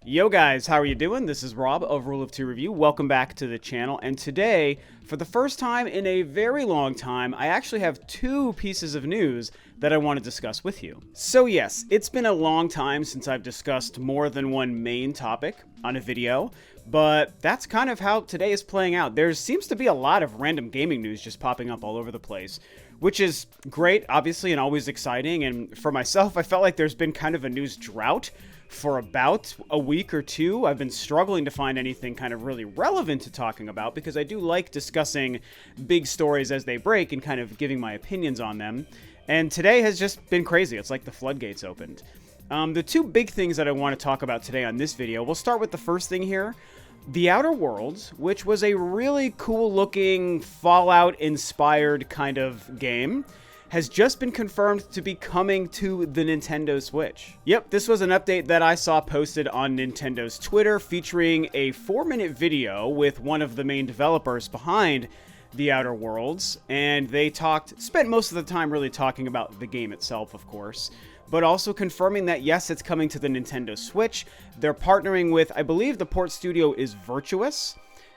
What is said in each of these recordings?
Yo guys, how are you doing? This is Rob of Rule of Two Review. Welcome back to the channel. And today, for the first time in a very long time, I actually have two pieces of news that I want to discuss with you. So yes, it's been a long time since I've discussed more than one main topic on a video, but that's kind of how today is playing out. There seems to be a lot of random gaming news just popping up all over the place, which is great, obviously, and always exciting. And for myself, I felt like there's been kind of a news drought for about a week or two. I've been struggling to find anything kind of really relevant to talking about because I do like discussing big stories as they break and kind of giving my opinions on them. And today has just been crazy. It's like the floodgates opened. The two big things that I want to talk about today on this video, we'll start with the first thing here. The Outer Worlds, which was a really cool looking Fallout-inspired kind of game, has just been confirmed to be coming to the Nintendo Switch. Yep, this was an update that I saw posted on Nintendo's Twitter featuring a 4-minute video with one of the main developers behind The Outer Worlds, and they spent most of the time really talking about the game itself, of course, but also confirming that yes, it's coming to the Nintendo Switch. They're partnering with, I believe the port studio is Virtuous.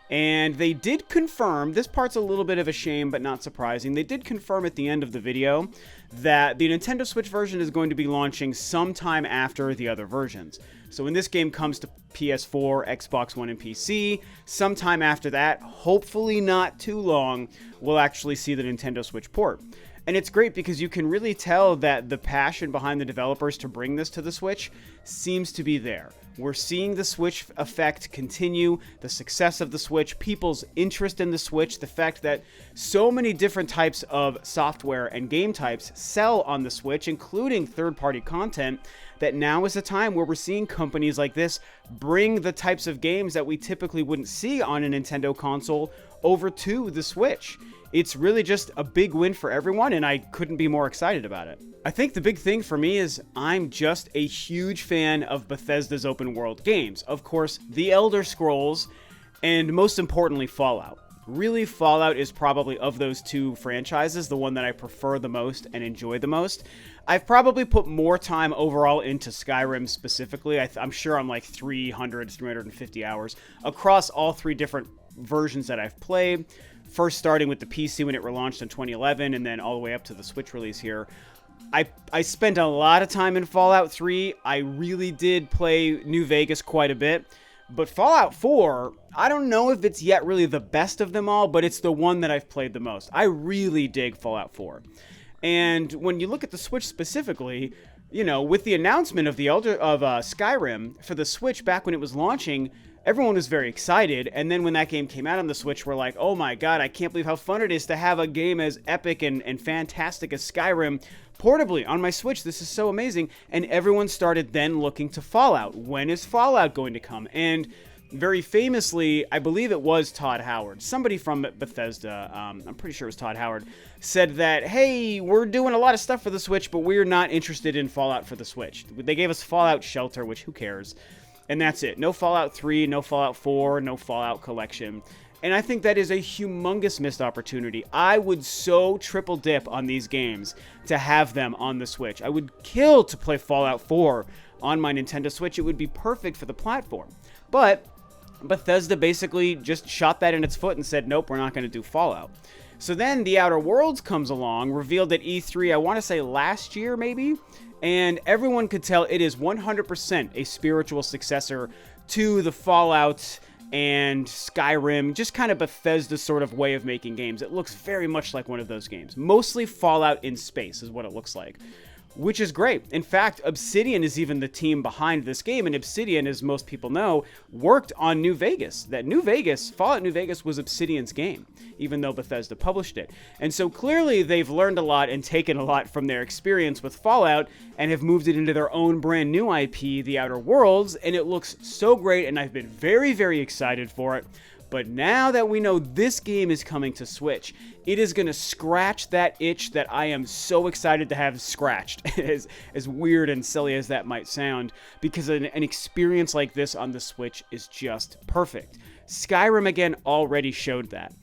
And they did confirm, this part's a little bit of a shame, but not surprising. They did confirm at the end of the video that the Nintendo Switch version is going to be launching sometime after the other versions. So when this game comes to PS4, Xbox One, and PC, sometime after that, hopefully not too long, we'll actually see the Nintendo Switch port. And it's great because you can really tell that the passion behind the developers to bring this to the Switch seems to be there. We're seeing the Switch effect continue, the success of the Switch, people's interest in the Switch, the fact that so many different types of software and game types sell on the Switch, including third-party content, that now is the time where we're seeing companies like this bring the types of games that we typically wouldn't see on a Nintendo console over to the Switch. It's really just a big win for everyone, and I couldn't be more excited about it. I think the big thing for me is I'm just a huge fan of Bethesda's open world games. Of course, The Elder Scrolls, and most importantly, Fallout. Really, Fallout is probably, of those two franchises, the one that I prefer the most and enjoy the most. I've probably put more time overall into Skyrim specifically. I'm sure I'm like 350 hours across all three different versions that I've played. First starting with the PC when it relaunched in 2011, and then all the way up to the Switch release here. I spent a lot of time in Fallout 3. I really did play New Vegas quite a bit. But Fallout 4, I don't know if it's yet really the best of them all, but it's the one that I've played the most. I really dig Fallout 4. And when you look at the Switch specifically, you know, with the announcement of Skyrim for the Switch back when it was launching, everyone was very excited, and then when that game came out on the Switch, we're like, oh my god, I can't believe how fun it is to have a game as epic and fantastic as Skyrim portably on my Switch. This is so amazing. And everyone started then looking to Fallout. When is Fallout going to come? And very famously, I believe it was Todd Howard, somebody from Bethesda, I'm pretty sure it was Todd Howard, said that, hey, we're doing a lot of stuff for the Switch, but we're not interested in Fallout for the Switch. They gave us Fallout Shelter, which who cares? And that's it. No Fallout 3, no Fallout 4, no Fallout Collection. And I think that is a humongous missed opportunity. I would so triple dip on these games to have them on the Switch. I would kill to play Fallout 4 on my Nintendo Switch. It would be perfect for the platform. But Bethesda basically just shot that in its foot and said, nope, we're not going to do Fallout. So then The Outer Worlds comes along, revealed at E3, I want to say last year maybe, and everyone could tell it is 100% a spiritual successor to the Fallout and Skyrim, just kind of Bethesda's sort of way of making games. It looks very much like one of those games. Mostly Fallout in space is what it looks like, which is great. In fact, Obsidian is even the team behind this game, and Obsidian, as most people know, worked on New Vegas. Fallout New Vegas was Obsidian's game, even though Bethesda published it. And so clearly they've learned a lot and taken a lot from their experience with Fallout and have moved it into their own brand new IP, The Outer Worlds, and it looks so great, and I've been very, very excited for it. But now that we know this game is coming to Switch, it is going to scratch that itch that I am so excited to have scratched, as weird and silly as that might sound, because an experience like this on the Switch is just perfect. Skyrim, again, already showed that.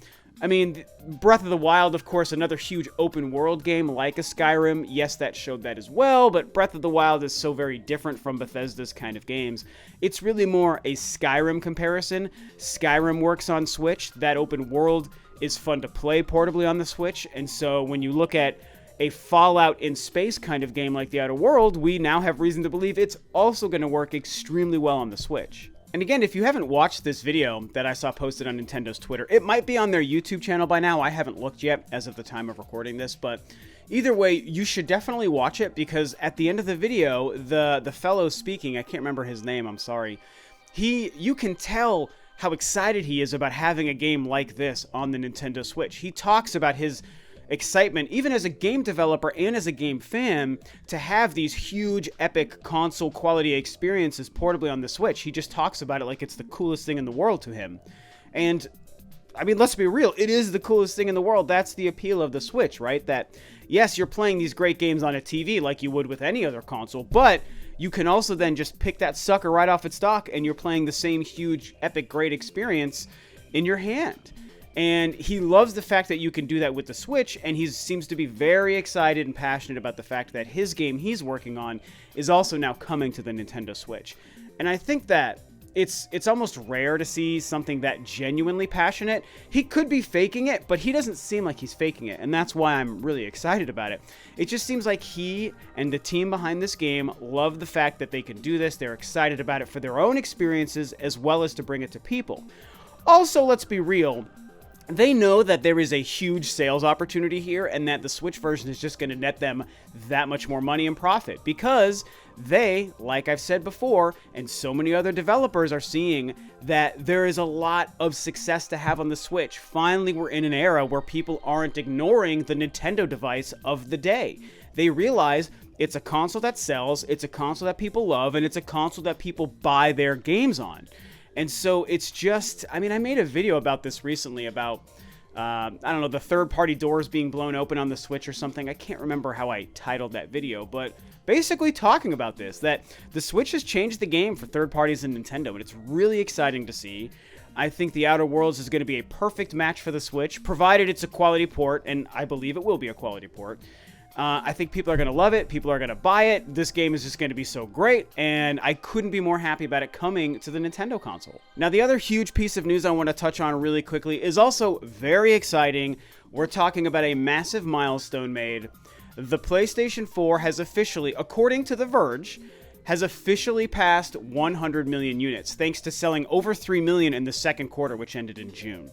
I mean, Breath of the Wild, of course, another huge open world game like a Skyrim. Yes, that showed that as well, but Breath of the Wild is so very different from Bethesda's kind of games. It's really more a Skyrim comparison. Skyrim works on Switch. That open world is fun to play portably on the Switch, and so when you look at a Fallout in space kind of game like The Outer World, we now have reason to believe it's also going to work extremely well on the Switch. And again, if you haven't watched this video that I saw posted on Nintendo's Twitter, it might be on their YouTube channel by now. I haven't looked yet as of the time of recording this, but either way, you should definitely watch it because at the end of the video, the fellow speaking, I can't remember his name, I'm sorry, you can tell how excited he is about having a game like this on the Nintendo Switch. He talks about his excitement, even as a game developer and as a game fan, to have these huge, epic console quality experiences portably on the Switch. He just talks about it like it's the coolest thing in the world to him. And, I mean, let's be real, it is the coolest thing in the world. That's the appeal of the Switch, right? That, yes, you're playing these great games on a TV like you would with any other console, but you can also then just pick that sucker right off its dock and you're playing the same huge, epic, great experience in your hand. And he loves the fact that you can do that with the Switch, and he seems to be very excited and passionate about the fact that his game he's working on is also now coming to the Nintendo Switch. And I think that it's almost rare to see something that genuinely passionate. He could be faking it, but he doesn't seem like he's faking it, and that's why I'm really excited about it. It just seems like he and the team behind this game love the fact that they can do this. They're excited about it for their own experiences as well as to bring it to people. Also, let's be real, they know that there is a huge sales opportunity here and that the Switch version is just going to net them that much more money and profit because they, like I've said before, and so many other developers are seeing that there is a lot of success to have on the Switch. Finally, we're in an era where people aren't ignoring the Nintendo device of the day. They realize it's a console that sells, it's a console that people love, and it's a console that people buy their games on. And so it's just, I mean, I made a video about this recently about, I don't know, the third-party doors being blown open on the Switch or something. I can't remember how I titled that video, but basically talking about this, that the Switch has changed the game for third parties in Nintendo, and it's really exciting to see. I think The Outer Worlds is going to be a perfect match for the Switch, provided it's a quality port, and I believe it will be a quality port. I think people are going to love it. People are going to buy it. This game is just going to be so great, and I couldn't be more happy about it coming to the Nintendo console. Now, the other huge piece of news I want to touch on really quickly is also very exciting. We're talking about a massive milestone made. The PlayStation 4 has officially, according to The Verge, has officially passed 100 million units, thanks to selling over 3 million in the second quarter, which ended in June.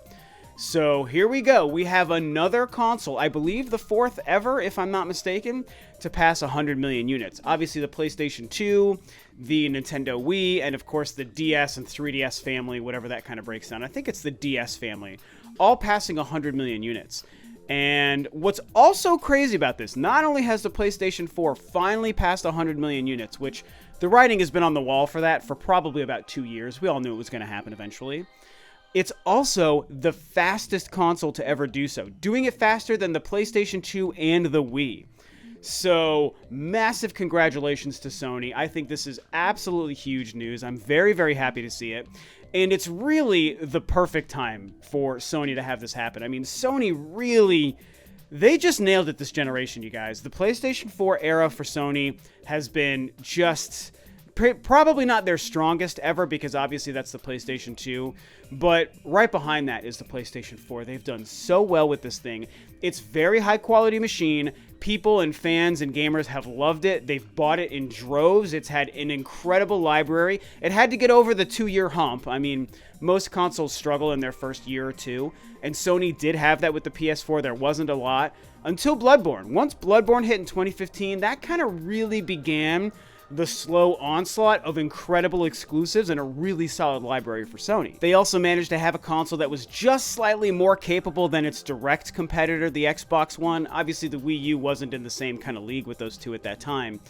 So here we go. We have another console, I believe the fourth ever, if I'm not mistaken, to pass 100 million units. Obviously, the PlayStation 2, the Nintendo Wii, and of course the DS and 3DS family, whatever that kind of breaks down. I think it's the DS family, all passing 100 million units. And what's also crazy about this, not only has the PlayStation 4 finally passed 100 million units, which the writing has been on the wall for that for probably about 2 years. We all knew it was going to happen eventually. It's also the fastest console to ever do so, doing it faster than the PlayStation 2 and the Wii. So, massive congratulations to Sony. I think this is absolutely huge news. I'm very, very happy to see it. And it's really the perfect time for Sony to have this happen. I mean, Sony really, they just nailed it this generation, you guys. The PlayStation 4 era for Sony has been just probably not their strongest ever, because obviously that's the PlayStation 2, but right behind that is the PlayStation 4. They've done so well with this thing. It's very high quality machine. People and fans and gamers have loved it. They've bought it in droves. It's had an incredible library. It had to get over the 2-year hump. I mean, most consoles struggle in their first year or two, and Sony did have that with the PS4. There wasn't a lot until Bloodborne. Once Bloodborne hit in 2015, that kind of really began the slow onslaught of incredible exclusives and a really solid library for Sony. They also managed to have a console that was just slightly more capable than its direct competitor, the Xbox One. Obviously, the Wii U wasn't in the same kind of league with those two at that time.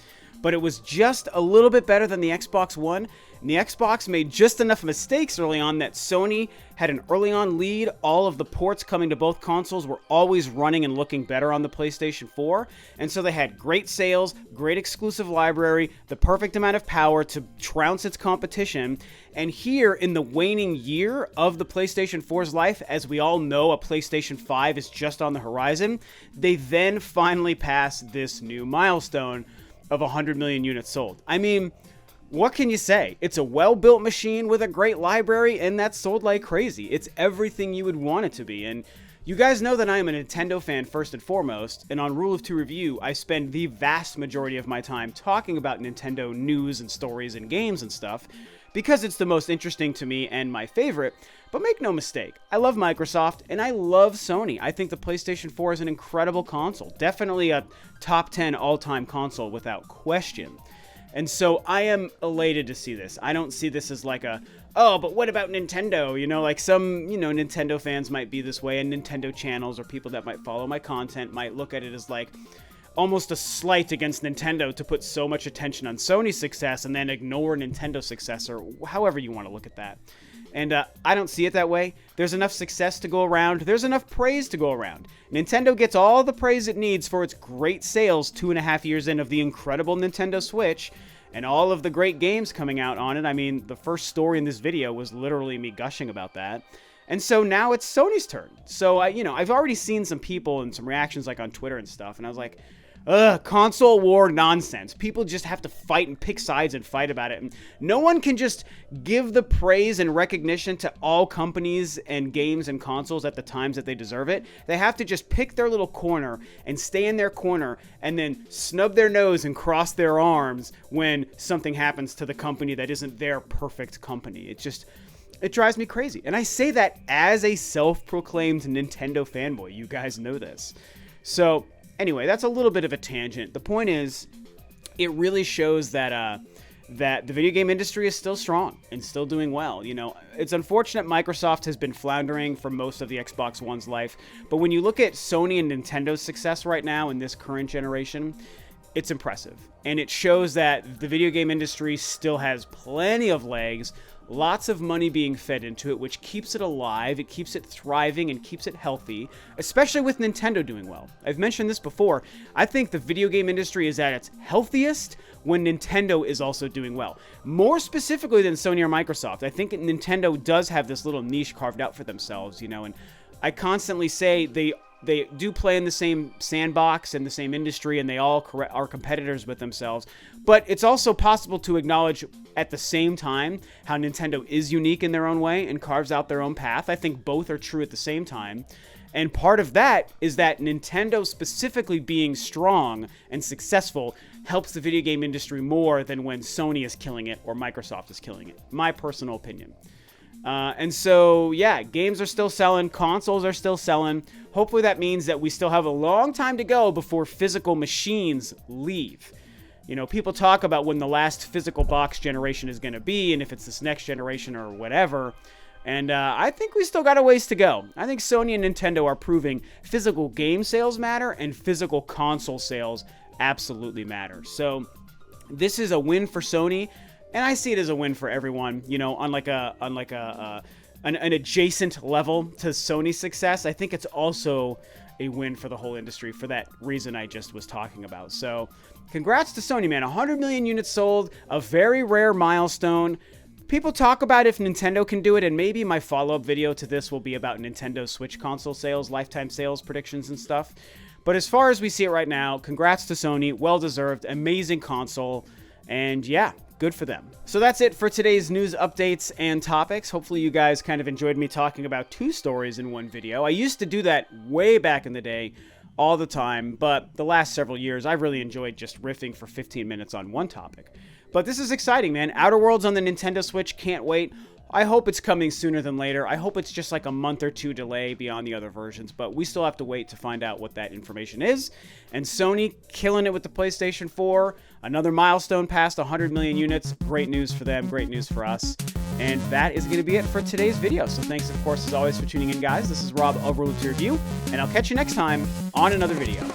but it was just a little bit better than the Xbox One. And the Xbox made just enough mistakes early on that Sony had an early on lead. All of the ports coming to both consoles were always running and looking better on the PlayStation 4. And so they had great sales, great exclusive library, the perfect amount of power to trounce its competition. And here in the waning year of the PlayStation 4's life, as we all know, a PlayStation 5 is just on the horizon, they then finally pass this new milestone of 100 million units sold. I mean, what can you say? It's a well-built machine with a great library, and that's sold like crazy. It's everything you would want it to be. And you guys know that I am a Nintendo fan first and foremost, and on Rule of Two Review, I spend the vast majority of my time talking about Nintendo news and stories and games and stuff, because it's the most interesting to me and my favorite. But make no mistake, I love Microsoft and I love Sony. I think the PlayStation 4 is an incredible console. Definitely a top 10 all-time console without question. And so I am elated to see this. I don't see this as like a, oh, but what about Nintendo? You know, like some, Nintendo fans might be this way, and Nintendo channels or people that might follow my content might look at it as like almost a slight against Nintendo to put so much attention on Sony's success and then ignore Nintendo's success, or however you want to look at that. And I don't see it that way. There's enough success to go around. There's enough praise to go around. Nintendo gets all the praise it needs for its great sales 2.5 years in of the incredible Nintendo Switch and all of the great games coming out on it. I mean, the first story in this video was literally me gushing about that. And so now it's Sony's turn. So, I've already seen some people and some reactions like on Twitter and stuff, and I was like, ugh, console war nonsense. People just have to fight and pick sides and fight about it. And no one can just give the praise and recognition to all companies and games and consoles at the times that they deserve it. They have to just pick their little corner and stay in their corner and then snub their nose and cross their arms when something happens to the company that isn't their perfect company. It drives me crazy. And I say that as a self-proclaimed Nintendo fanboy. You guys know this. So anyway, that's a little bit of a tangent. The point is, it really shows that that the video game industry is still strong and still doing well. It's unfortunate Microsoft has been floundering for most of the Xbox One's life, but when you look at Sony and Nintendo's success right now in this current generation, it's impressive. And it shows that the video game industry still has plenty of legs, lots of money being fed into it, which keeps it alive, it keeps it thriving, and keeps it healthy, especially with Nintendo doing well. I've mentioned this before. I think the video game industry is at its healthiest when Nintendo is also doing well. More specifically than Sony or Microsoft. I think Nintendo does have this little niche carved out for themselves, and I constantly say they do play in the same sandbox and the same industry, and they all are competitors with themselves. But it's also possible to acknowledge at the same time how Nintendo is unique in their own way and carves out their own path. I think both are true at the same time. And part of that is that Nintendo specifically being strong and successful helps the video game industry more than when Sony is killing it or Microsoft is killing it. My personal opinion. And so, yeah, games are still selling, consoles are still selling. Hopefully that means that we still have a long time to go before physical machines leave. People talk about when the last physical box generation is going to be, and if it's this next generation or whatever. And I think we still got a ways to go. I think Sony and Nintendo are proving physical game sales matter and physical console sales absolutely matter. So this is a win for Sony. And I see it as a win for everyone, on an adjacent level to Sony's success. I think it's also a win for the whole industry for that reason I just was talking about. So congrats to Sony, man. 100 million units sold, a very rare milestone. People talk about if Nintendo can do it, and maybe my follow-up video to this will be about Nintendo Switch console sales, lifetime sales predictions and stuff. But as far as we see it right now, congrats to Sony. Well-deserved, amazing console, and yeah, good for them. So that's it for today's news updates and topics. Hopefully you guys kind of enjoyed me talking about two stories in one video. I used to do that way back in the day all the time, but the last several years I've really enjoyed just riffing for 15 minutes on one topic. But this is exciting, man. Outer Worlds on the Nintendo Switch, can't wait. I hope it's coming sooner than later. I hope it's just like a month or two delay beyond the other versions, but we still have to wait to find out what that information is. And Sony killing it with the PlayStation 4. Another milestone past 100 million units. Great news for them, great news for us. And that is going to be it for today's video. So thanks, of course, as always, for tuning in, guys. This is Rob of Ro2R, and I'll catch you next time on another video.